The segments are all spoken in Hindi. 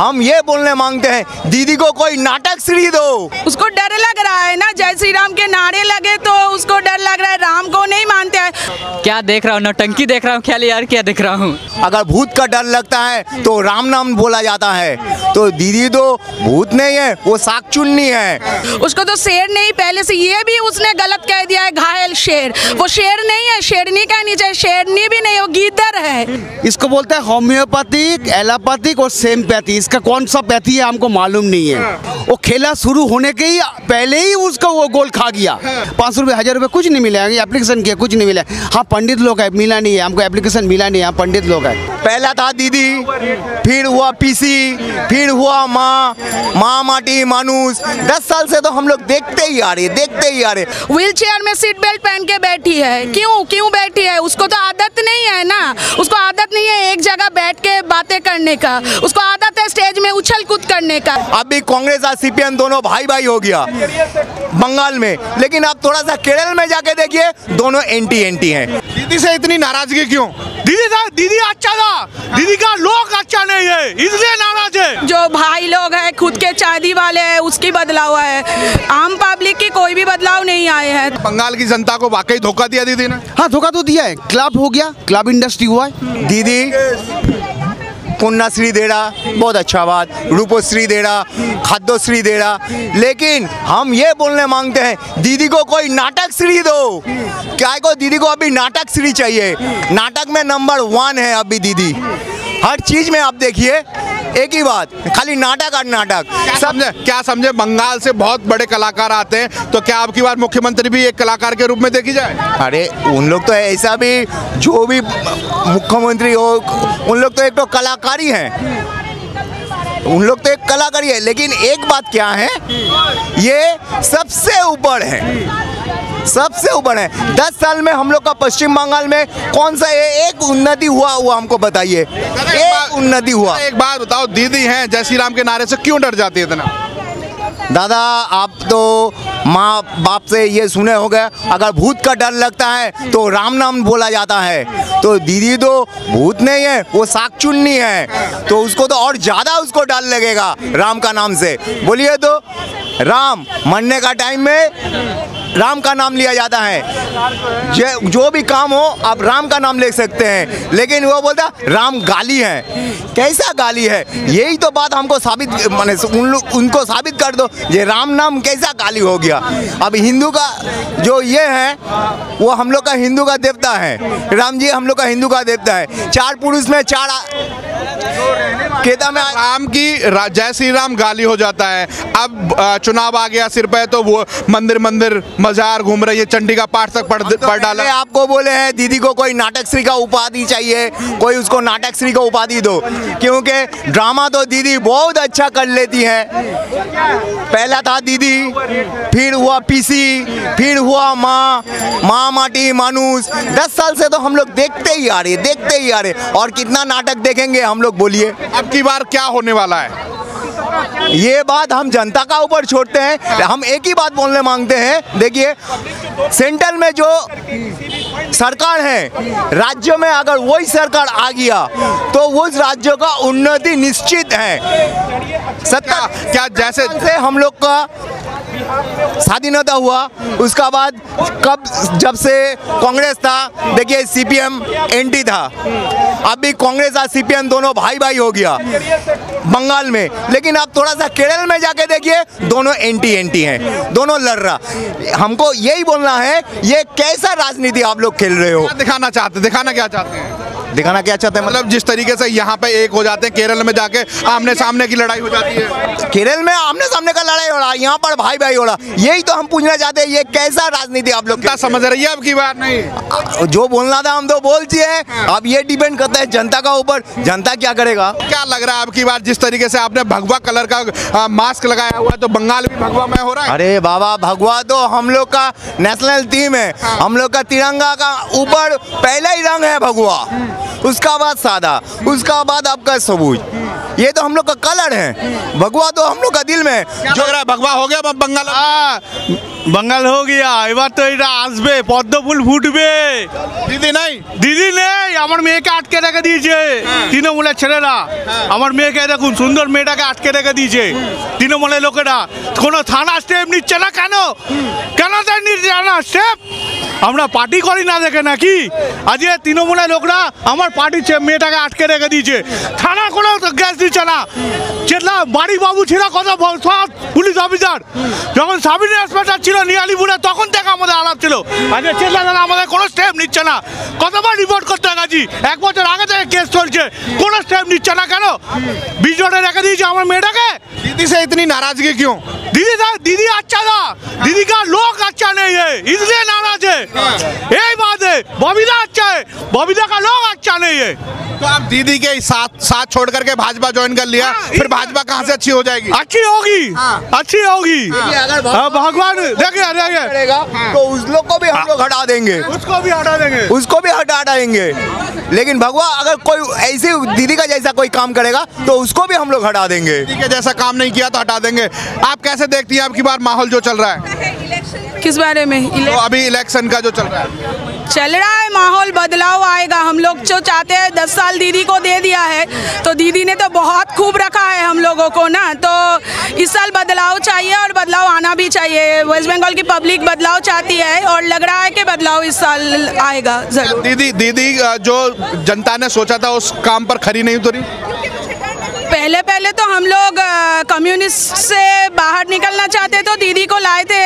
हम ये बोलने मांगते हैं, दीदी को कोई नाटक श्री दो। उसको डर लग रहा है ना, जय श्री राम के नारे लगे तो उसको डर लग रहा है, राम को नहीं मानते हैं। क्या देख रहा हूँ, नौटंकी देख रहा हूँ, ख्याल यार क्या देख रहा हूँ। अगर भूत का डर लगता है तो राम नाम बोला जाता है, तो दीदी तो भूत नहीं है, वो शाकचुन्नी है। उसको तो शेर नहीं, पहले से ये भी उसने गलत कह दिया है, घायल शेर। वो शेर नहीं है, शेरनी कहनी चाहिए, शेरनी भी नहीं, वो गीदड़ है। इसको बोलते हैं होम्योपैथिक, एलोपैथिक और सेमपैथी। इसका कौन सा पैथी है हमको मालूम नहीं है। वो खेला शुरू होने के ही पहले ही उसका वो गोल खा गया। 500 रुपये 1000 रुपये कुछ नहीं मिला, एप्लीकेशन किया कुछ नहीं मिला। हाँ पंडित लोग है, मिला नहीं है हमको, एप्लीकेशन मिला नहीं है, हाँ पंडित लोग है। पहला था दीदी, फिर हुआ पीसी, फिर हुआ माँ, माँ माटी मानुस। 10 साल से तो हम लोग देखते ही आ रहे। व्हील चेयर में सीट बेल्ट पहन के बैठी है, क्यों बैठी है? उसको तो आदत नहीं है ना, उसको आदत नहीं है एक जगह बैठ के बातें करने का, उसको आदत है स्टेज में उछल कूद करने का। अभी कांग्रेस और सीपीएम दोनों भाई हो गया बंगाल में, लेकिन आप थोड़ा सा केरल में जाके देखिए, दोनों एंटी हैं। दीदी से इतनी नाराजगी क्यों? दीदी अच्छा था, दीदी का लोग अच्छा नहीं है, इसलिए नाराज है। जो भाई लोग हैं खुद के चांदी वाले हैं, उसकी बदलाव है, आम पब्लिक की कोई भी बदलाव नहीं आए हैं। बंगाल की जनता को वाकई धोखा दिया दीदी ने। हाँ धोखा तो दिया है, क्लब हो गया, क्लब इंडस्ट्री हुआ है। दीदी कन्याश्री दे रहा, बहुत अच्छा बात, रूपश्री दे रहा, खाद्यश्री दे रहा, लेकिन हम ये बोलने मांगते हैं, दीदी को कोई नाटक श्री दो। क्या को दीदी को अभी नाटक श्री चाहिए? नाटक में नंबर 1 है अभी दीदी, हर चीज में आप देखिए एक ही बात, खाली नाटक और नाटक। क्या समझे बंगाल से बहुत बड़े कलाकार आते हैं, तो क्या आपकी बार मुख्यमंत्री भी एक कलाकार के रूप में देखी जाए? अरे उन लोग तो ऐसा भी, जो भी मुख्यमंत्री हो उन लोग तो एक तो कलाकारी हैं, उन लोग तो एक कलाकारी है, लेकिन एक बात क्या है, ये सबसे ऊपर है, सबसे ऊपर है। 10 साल में हम लोग का पश्चिम बंगाल में कौन सा एक उन्नति हुआ हमको बताइए, एक उन्नति हुआ? एक बात बताओ, दीदी हैं, जय श्री राम के नारे से क्यों डर जाती है इतना? दादा आप तो माँ बाप से ये सुने हो गए, अगर भूत का डर लगता है तो राम नाम बोला जाता है, तो दीदी तो भूत नहीं है, वो शाकचुन्नी है, तो उसको तो और ज्यादा उसको डर लगेगा राम का नाम से। बोलिए तो राम मरने का टाइम में राम का नाम लिया जाता है, जो भी काम हो आप राम का नाम ले सकते हैं, लेकिन वो बोलता राम गाली है। कैसा गाली है? यही तो बात हमको साबित, माने उनको साबित कर दो, ये राम नाम कैसा गाली हो गया। अब हिंदू का जो ये है, वो हम लोग का हिंदू का देवता है, राम जी हम लोग का हिंदू का देवता है। 4 पुरुष में 4 केता में राम की जय श्री राम गाली हो जाता है। अब चुनाव आ गया सिर पे, तो वो मंदिर मजार घूम रही है, चंडी का पाठ तक पढ़ डाला। आपको बोले हैं दीदी को कोई नाटक श्री का उपाधि चाहिए, कोई उसको नाटक श्री का उपाधि दो, क्योंकि ड्रामा तो दीदी बहुत अच्छा कर लेती है। पहला था दीदी, फिर हुआ पीसी, फिर हुआ माँ माटी मानुस। 10 साल से तो हम लोग देखते ही आ रहे, और कितना नाटक देखेंगे हम लोग, बोलिए। अब की बार क्या होने वाला है? ये बात हम जनता का ऊपर छोड़ते हैं, हम एक ही बात बोलने मांगते हैं। देखिए सेंट्रल में जो सरकार है, राज्यों में अगर वही सरकार आ गया तो उस राज्यों का उन्नति निश्चित है। क्या जैसे से हम लोग का स्वाधीनता हुआ, उसका बाद जब से कांग्रेस था, देखिए सीपीएम एंटी था, अभी कांग्रेस और सीपीएम दोनों भाई हो गया बंगाल में, लेकिन आप थोड़ा सा केरल में जाके देखिए, दोनों एंटी हैं, दोनों लड़ रहा। हमको यही बोलना है, ये कैसा राजनीति आप लोग खेल रहे हो? दिखाना क्या चाहते हैं? मतलब जिस तरीके से यहाँ पे एक हो जाते हैं, केरल में जाके आमने सामने की लड़ाई हो जाती है। केरल में आमने सामने का लड़ाई हो रहा है, यहाँ पर भाई हो रहा, यही तो हम पूछना चाहते हैं, ये कैसा राजनीति आप लोग क्या समझ रही है? अब की बार नहीं, जो बोलना था हम तो बोल दिए, अब ये डिपेंड करता है जनता का ऊपर, जनता क्या करेगा। क्या लग रहा है अब की बार जिस तरीके से आपने भगवा कलर का मास्क लगाया हुआ है, तो बंगाल भी भगवामय हो रहा है? अरे बाबा, भगवा तो हम लोग का नेशनल थीम है, हम लोग का तिरंगा का ऊपर पहला ही रंग है भगवा। उसका बाद सादा, उसका बाद आपका सबूज। ये तो हम लोग का कलर है। भगवा तो हम लोग का दिल में क्या लग रहा है, भगवा हो गया बंगाल? বাঙ্গাল হয়ে গিয়া এবার তো এটা আসবে, পদ্ম ফুল ফুটবে। दीदी नहीं, দিদি নেই, আমার মেয়েকে আটকে রেখে দিয়েছে তৃণমূলের ছেলেরা। আমার মেয়েকে দেখুন, সুন্দর মেয়েটাকে আটকে রেখে দিয়েছে তৃণমূলের লোকেরা। কোনো থানা স্টেপ নিচ্ছে না কেন? কেন তাই নিচ্ছে না স্টেপ? আমরা পার্টি করি না দেখে নাকি? আজকে তৃণমূলের লোকরা আমার পার্টির মেয়েটাকে আটকে রেখে দিয়েছে, থানা কোনো গ্যাস দিচ্ছে না। যেটা বাড়ি বাবু ছিল কত সব পুলিশ অফিসার, যখন সাবির ইন্সপেক্টর ছিল নিয়ালিপুরে তখন থেকে আমাদের আলাপ ছিল। আজকে চেতলা আমাদের কোনো স্টেপ নিচ্ছে না। কতবার রিপোর্ট করতে গেছি, 1 বছর আগে থেকে কেস চলছে, কোনো স্টেপ নিচ্ছে না কেন? বিজোড়ে রেখে দিয়েছে আমার মেয়েটাকে। दीदी से इतनी नाराजगी क्यों? दीदी अच्छा था, दीदी का लोग अच्छा नहीं है इसलिए नाराज है। यही बात है। बबीता अच्छा है, बबीता का लोग अच्छा नहीं है। तो आप दीदी के साथ छोड़ करके भाजपा ज्वाइन कर लिया, फिर भाजपा कहाँ से अच्छी हो जाएगी? अच्छी होगी, अच्छी होगी। अगर भगवान देखिए करेगा तो उस लोग को भी हम लोग हटा देंगे, उसको भी हटा देंगे, उसको भी हटा देंगे। लेकिन भगवा अगर कोई ऐसे दीदी का जैसा कोई काम करेगा तो उसको भी हम लोग हटा देंगे। दीदी के जैसा काम नहीं किया तो हटा देंगे। आप कैसे देखती हैं आपकी बार माहौल जो चल रहा है? किस बारे में? तो अभी इलेक्शन का जो चल रहा है, चल रहा है, माहौल बदलाव आएगा। हम लोग जो चाहते हैं 10 साल दीदी को दे दिया है, तो दीदी ने तो बहुत खूब रखा है हम लोगों को ना, तो इस साल बदलाव चाहिए और बदलाव आना भी चाहिए। वेस्ट बंगाल की पब्लिक बदलाव चाहती है और लग रहा है कि बदलाव इस साल आएगा जरूर। दीदी जो जनता ने सोचा था उस काम पर खरी नहीं उतरी। पहले तो हम लोग कम्युनिस्ट से बाहर निकलना चाहते तो दीदी को लाए थे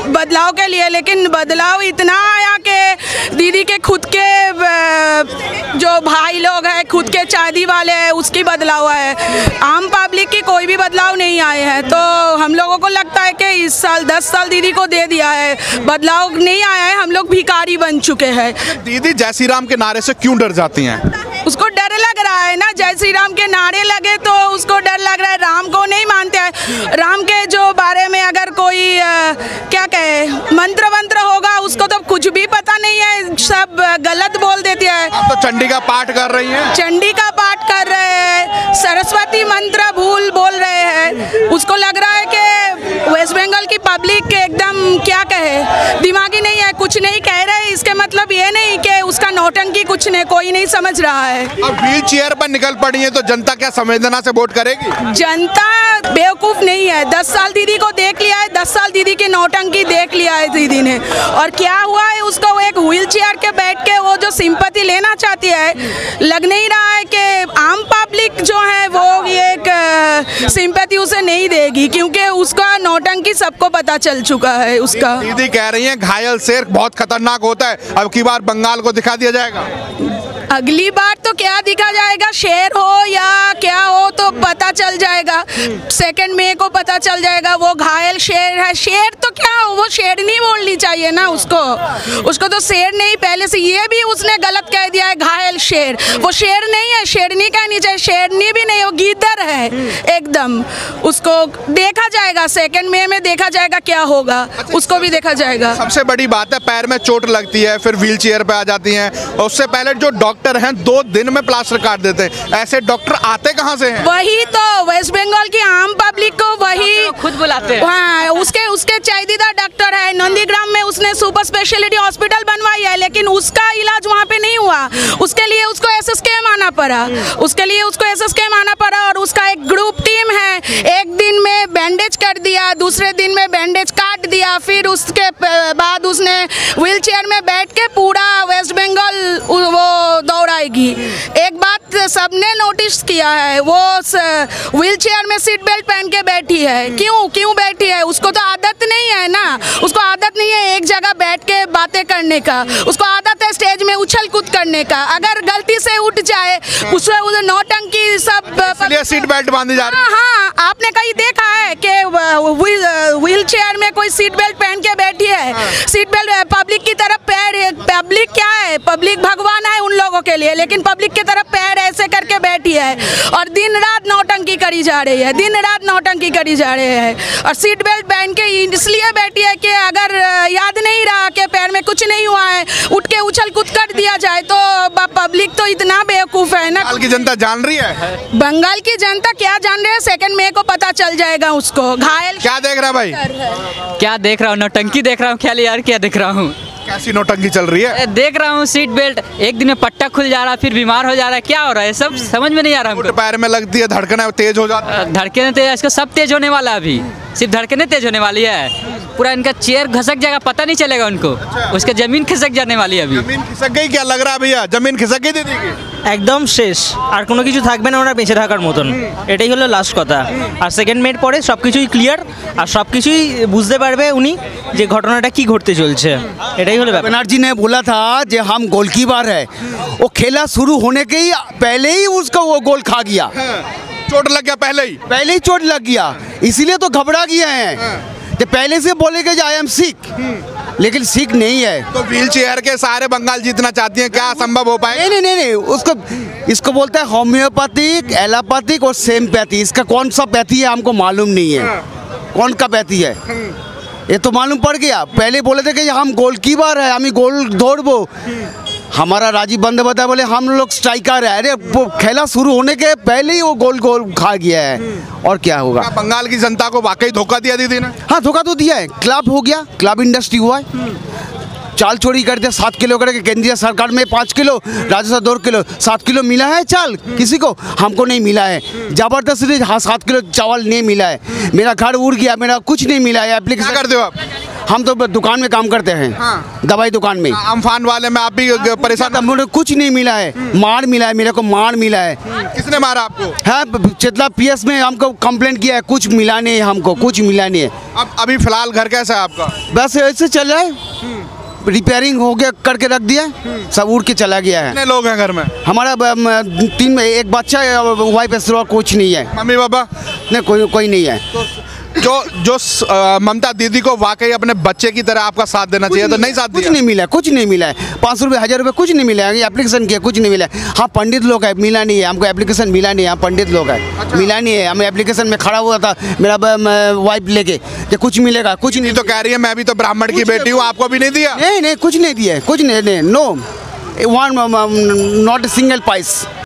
बदलाव के लिए, लेकिन बदलाव इतना आया कि दीदी के खुद के जो भाई लोग हैं, खुद के चादी वाले हैं, उसकी बदलाव है। आम पब्लिक की कोई भी बदलाव नहीं आए हैं, तो हम लोगों को लगता है कि इस साल 10 साल दीदी को दे दिया है, बदलाव नहीं आया है, हम लोग भिखारी बन चुके हैं। दीदी जय श्री राम के नारे से क्यों डर जाती हैं? उसको डर लग रहा है ना, जय श्री राम के नारे लगे तो उसको डर लग रहा है। राम को नहीं मानते हैं, राम के जो बारे में अगर कोई क्या कहे मंत्र होगा उसको तो कुछ भी पता नहीं है, सब गलत बोल देती है। आप तो चंडी का पाठ कर रही हैं। चंडी का पाठ कर रहे हैं, सरस्वती मंत्र भूल बोल रहे हैं। उसको लग रहा है कि वेस्ट बंगाल की पब्लिक एकदम क्या कहे दिमागी नहीं है, कुछ नहीं कह रहे। इसके मतलब ये नहीं कि उसका नौटंकी कुछ नहीं, कोई नहीं समझ रहा है। अब व्हील चेयर पर निकल पड़ी है तो जनता क्या संवेदना से वोट करेगी? जनता बेवकूफ नहीं है। 10 साल दीदी को देख लिया है, 10 साल दीदी की नौटंकी देख लिया है दीदी ने, और क्या हुआ है उसको वो एक व्हील चेयर के बैठ के वो जो सिंपैथी लेना चाहती है, लग नहीं रहा है कि आम पब्लिक जो है वो एक सिंपैथी उसे नहीं देगी, क्योंकि उसका नौटंकी सबको पता चल चुका है उसका। दीदी कह रही हैं घायल शेर बहुत खतरनाक होता है, अब की बार बंगाल को दिखा दिया जाएगा। अगली बार तो क्या दिखा जाएगा, शेर हो या क्या हो तो पता चल जाएगा। 2 मई को पता चल जाएगा वो घायल शेर है। शेर तो क्या हो, वो शेरनी बोलनी चाहिए ना उसको तो शेर नहीं, पहले से ये भी उसने गलत कह दिया है घायल शेर। वो शेर नहीं है, शेरनी कहनी चाहिए। शेरनी भी नहीं, वो गीदड़ है एकदम। उसको देखा जाएगा 2 मई में, देखा जाएगा क्या होगा, उसको भी देखा जाएगा। सबसे बड़ी बात है पैर में चोट लगती है, फिर व्हील चेयर पे आ जाती हैं, और उससे पहले जो डॉक्टर हैं 2 दिन में प्लास्टर काट देते हैं। ऐसे डॉक्टर आते कहाँ से हैं? वही तो वेस्ट बंगाल की आम पब्लिक को वही खुद बुलाते हैं। हाँ, उसके चाहीदा डॉक्टर है नंदीग्राम में, उसने सुपर स्पेशलिटी हॉस्पिटल बनवाई है, लेकिन उसका इलाज वहाँ पे नहीं हुआ। उसके लिए उसको एसएसकेएम आना पड़ा, और उसका एक ग्रुप टीम है, एक दिन में बैंडेज कर दिया, दूसरे दिन में बैंडेज काट दिया, फिर उसके बाद उसने व्हील चेयर में बैठ के पूरा वेस्ट बंगाल वो दौड़ाएगी। एक बात सबने नोटिस किया है, वो व्हील चेयर में सीट बेल्ट पहन के बैठी है। क्यों बैठी है? उसको तो आदत नहीं है ना, उसको आदत नहीं है एक जगह बैठ के बातें करने का, उसको आदत है स्टेज में उछल कूद करने का। अगर गलती से उठ जाए उसमें नौटंकी सब, इसलिए सीट बेल्ट बांधी जा रही है। हाँ, आपने कहीं देखा है कि व्हील चेयर में कोई सीट बेल्ट पहन के बैठी है? सीट बेल्ट पब्लिक की तरफ पैर, पब्लिक क्या है? पब्लिक भगवान है उन लोगों के लिए, लेकिन पब्लिक की तरफ पैर ऐसे करके बैठी है और दिन रात नौटंकी करी जा रही है, दिन रात नौटंकी करी जा रही है। और सीट बेल्ट पहन के इसलिए बैठी है कि अगर याद नहीं रहा कि पैर में कुछ नहीं हुआ है, उठ के उछल कूद कर दिया जाए तो पब्लिक तो इतना बेवकूफ़ है ना। बंगाल की जनता जान रही है? बंगाल की जनता क्या जान रही है? 2 मई को पता चल जाएगा उसको। घायल क्या देख रहा है भाई? क्या देख रहा हूँ? नौटंकी देख रहा हूँ ख्याल यार, क्या देख रहा हूँ? कैसी नौटंकी चल रही है? देख रहा हूँ सीट बेल्ट, एक दिन में पट्टा खुल जा रहा है, फिर बीमार हो जा रहा है, क्या हो रहा है? सब समझ में नहीं आ रहा हमको। पैर में लगती है, धड़कन तेज हो जाती है। धड़कने तेज, इसका सब तेज होने वाला है अभी, सिर्फ धड़कने तेज होने वाली है। पूरा इनका चेयर घसक जाएगा, पता नहीं चलेगा उनको, उसका जमीन खिसक जाने वाली है अभी। जमीन खिसक गई क्या लग रहा है भैया? जमीन खिसक गई दीदी की? একদম শেষ, আর কোনো কিছু থাকবে না ওনার বেঁচে থাকার মতন, এটাই হলো লাস্ট কথা। আর 2 মে পরে সব কিছুই ক্লিয়ার, আর সব কিছুই বুঝতে পারবে উনি যে ঘটনাটা কি ঘটতে চলছে, এটাই হলো ব্যাপার। बनर्जी ने बोला था जो हम गोलकीपर है, वो खेला शुरू होने के ही पहले ही उसका वो गोल खा गया। चोट लग गया पहले ही चोट लग गया, इसीलिए तो घबरा गया है। तो पहले से बोलेगा कि आई एम सिक, लेकिन सिक नहीं है। तो व्हील चेयर के सारे बंगाल जीतना चाहती हैं, क्या संभव हो पाए? नहीं, उसको इसको बोलता है होम्योपैथिक, एलोपैथिक और सेमपैथी। इसका कौन सा पैथी है हमको मालूम नहीं है, कौन का पैथी है ये तो मालूम पड़ गया। पहले बोले थे कि हम गोलकीपर है, हम गोल दौड़बो। हमारा राजीव बंदोपाध्याय बोले हम लोग स्ट्राइकर है। अरे वो खेला शुरू होने के पहले ही वो गोल खा गया है, और क्या होगा? क्या बंगाल की जनता को वाकई धोखा दिया दीदी ने? हाँ, धोखा तो दिया है। क्लब हो गया, क्लब इंडस्ट्री हुआ है, चाल चोरी करते 7 किलो करके, केंद्रीय सरकार में 5 किलो, राजस्व 2 किलो, 7 किलो मिला है चाल किसी को, हमको नहीं मिला है। जबरदस्ती हाँ 7 किलो चावल नहीं मिला है, मेरा घर उड़ गया, मेरा कुछ नहीं मिला है। क्या करते हो आप? हम तो दुकान में काम करते हैं। हाँ। दवाई दुकान में। अम्फान वाले में आप भी परेशान? मुझे कुछ नहीं मिला है, मार मिला है, मेरे को मार मिला है। किसने मारा आपको? हाँ, चितला PS में हमको कंप्लेंट किया है, कुछ मिला नहीं है हमको, कुछ मिला नहीं है। अब अभी फिलहाल घर कैसा है आपका? बस ऐसे चल रहा है, रिपेयरिंग हो गया, करके रख दिया, सब उड़ के चला गया है। कितने लोग हैं घर में? हमारा 3, एक बच्चा है, वाइफ है, कुछ नहीं है। Mummy papa? नहीं, कोई नहीं है। जो ममता दीदी को वाकई अपने बच्चे की तरह आपका साथ देना चाहिए, तो नहीं साथ दिया? कुछ नहीं मिला है। 500 रुपये 1000 रुपये कुछ नहीं मिला है। एप्लीकेशन किया, कुछ नहीं मिला है। हाँ, पंडित लोग है, मिला नहीं है हमको, एप्लीकेशन मिला नहीं है। हाँ, पंडित लोग है। अच्छा। मिला नहीं है, हम एप्लीकेशन में खड़ा हुआ था मेरा वाइफ लेके कि कुछ मिलेगा, कुछ नहीं। तो कह रही है मैं भी तो ब्राह्मण की बेटी हूँ, आपको भी नहीं दिया? नहीं, कुछ नहीं दिया, कुछ नहीं, नो, वन नॉट सिंगल पैसा।